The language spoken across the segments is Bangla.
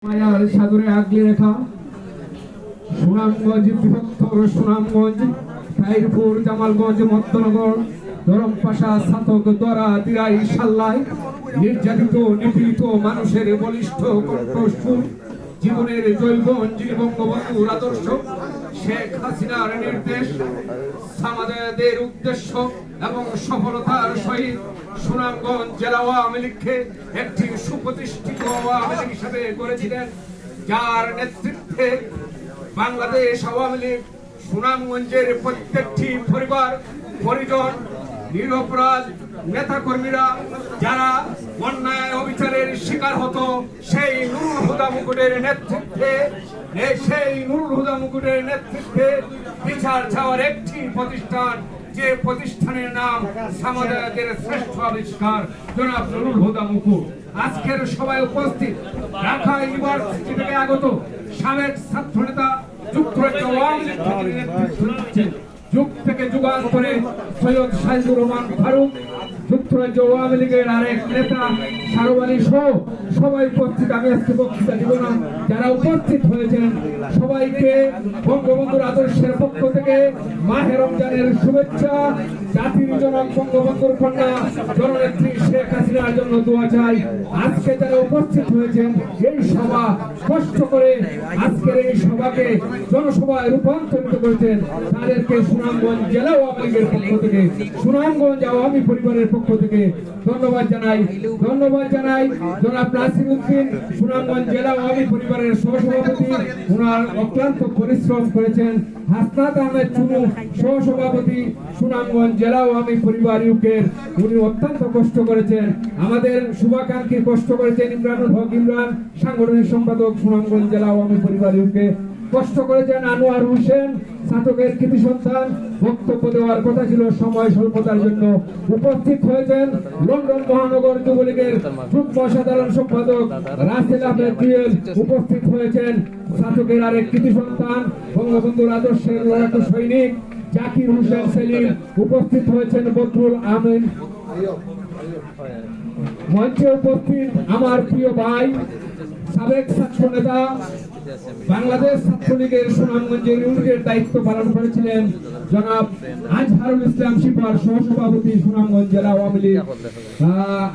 মায়ার সাগরে আগলে রেখা সুনামগঞ্জ বৃহত্তর সুনামগঞ্জ তাইরপুর জামালগঞ্জ মধ্যনগর ধরমপাশা ছাতক দরা দিরাই সাল্লাই নির্যাতিত নিপীড়িত মানুষের বলিষ্ঠ কণ্ঠস্বর জীবনের জৈবঞ্জী বঙ্গবন্ধুর আদর্শ শেখ হাসিনার নির্দেশ সামাদের উদ্দেশ্য এবং সফলতার সহিত সুনামগঞ্জ জেলা আওয়ামী লীগকে একটি সুপ্রতিষ্ঠিত আওয়ামী লীগ হিসেবে গড়েছিলেন, যার নেতৃত্বে বাংলাদেশ আওয়ামী লীগ সুনামগঞ্জের প্রত্যেকটি পরিবার পরিজন নিরপরাধ নেতাকর্মীরা যারা অন্যায় অবিচারের শিকার হতো সেই নুরুল হুদা মুকুটের নেতৃত্বে বিচার চাওয়ার একটি প্রতিষ্ঠান, যে প্রতিষ্ঠানের নাম সামাদের শ্রেষ্ঠ আবিষ্কার জনাব নুরুল হুদা মুকুট। আজকের সবাই উপস্থিত ঢাকা ইউনিভার্সিটি থেকে আগত সাবেক ছাত্র নেতা যুক্তরাজ্য আওয়ামী লীগ থেকে নেতৃত্ব দিচ্ছেন, যুগ থেকে যুগান্তরে সৈয়দ সাইদুর রহমান ফারুক যুক্তরাজ্য আওয়ামী লীগের আরেক নেতা সারবানী সহ সবাই উপস্থিত। আমি আজকে বক্তৃতা দিব না, যারা উপস্থিত হয়েছেন সবাইকে বঙ্গবন্ধুর আদর্শের পক্ষ থেকে মাহে রমজানের শুভেচ্ছা। জাতির জনক বঙ্গবন্ধুর কন্যা জননেত্রী শেখ হাসিনার জন্য দোয়া চাই। আজকে যারা উপস্থিত হয়েছেন এই সভা কষ্ট করে আজকের এই সভাকে জনসভায় রূপান্তরিত করেছেন, তাদেরকে সুনামগঞ্জ জেলা আওয়ামী লীগের পক্ষ থেকে, সুনামগঞ্জ আওয়ামী পরিবারের পক্ষ থেকে ধন্যবাদ জানাই। জনাব নাসির উদ্দিন সুনামগঞ্জ জেলা আওয়ামী পরিবারের সহসভাপতি, ওনার অক্লান্ত পরিশ্রম করেছেন। হাসনাত আহমেদ চুনু সহসভাপতি সুনামগঞ্জ জেলা আওয়ামী পরিবার ইউকের, উনি অত্যন্ত কষ্ট করেছেন। আমাদের শুভাকাঙ্ক্ষী কষ্ট করেছেন ইমরানুল হক ইমরান সাংগঠনিক সম্পাদক সুনামগঞ্জ জেলা আওয়ামী পরিবার ইউকে কষ্ট করেছেন। আনোয়ার হোসেন ছাতকের কৃতি সন্তান, বক্তব্য দেওয়ার কথা ছিল সময় স্বল্পতার জন্য উপস্থিত হয়েছেন। লন্ডন মহানগর যুবলীগের যুগ্ম সাধারণ সম্পাদক রাসেল আহমেদ জুয়েল উপস্থিত হয়েছেন। ছাতকের আরেক কৃতি সন্তান বঙ্গবন্ধুর আদর্শের লড়াকু সৈনিক জাকির হোসেন সেলিম উপস্থিত হয়েছেন। বদরুল আমিন মঞ্চে উপস্থিত আমার প্রিয় ভাই সাবেক ছাত্র নেতা, বাংলাদেশ ছাত্রলীগের সুনামগঞ্জের ইউনিটের দায়িত্ব পালন করেছিলেন জনাব আজহারুল ইসলাম শিপার সহসভাপতি সুনামগঞ্জ জেলা আওয়ামী লীগ।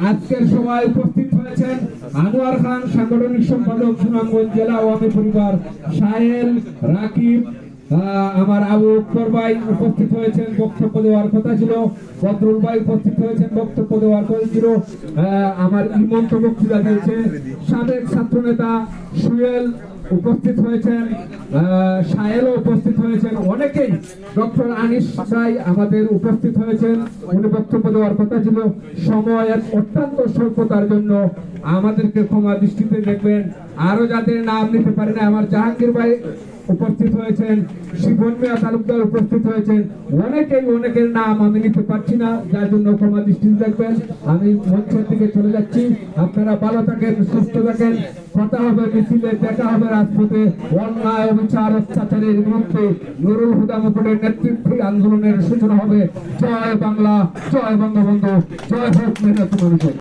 আজকের সভায় উপস্থিত হয়েছেন আনোয়ার খান সাংগঠনিক সম্পাদক সুনামগঞ্জ জেলা আওয়ামী পরিবার, সাহেল রাকিব, আমার আবু বকর ভাই উপস্থিত হয়েছেন, বক্তব্য দেওয়ার কথা ছিল। বদরুল ভাই উপস্থিত হয়েছেন, বক্তব্য দেওয়ার কথা ছিল। আমার ইমন্ত বক্তৃতা দিয়েছে। সাবেক ছাত্র নেতা সুয়েল উপস্থিত হয়েছেন, সাহেলও উপস্থিত হয়েছেন, অনেকেই। ডক্টর আনিস ভাই আমাদের উপস্থিত হয়েছেন, উনি বক্তব্য দেওয়ার কথা ছিল। সময়ের অত্যন্ত স্বল্পতার জন্য আমাদেরকে ক্ষমা দৃষ্টিতে দেখবেন। আরো যাদের নাম নিতে পারি না, আমার জাহাঙ্গীর ভাই উপস্থিত হয়েছেন, শিবন মিয়া তালুকদার উপস্থিত হয়েছেন, অনেকের নাম আমি নিতে পারছি না, যার জন্য ক্ষমা দৃষ্টিতে দেখবেন। আমি মঞ্চের দিকে চলে যাচ্ছি। আপনারা ভালো থাকেন, সুস্থ থাকেন। কথা হবে মিছিলে, দেখা হবে রাজপথে। অন্যায় অবিচার অত্যাচারের বিরুদ্ধে নুরুল হুদা মুকুটের নেতৃত্বে আন্দোলনের সূচনা হবে। জয় বাংলা, জয় বঙ্গবন্ধু, জয় হোক মেহনত মানুষের।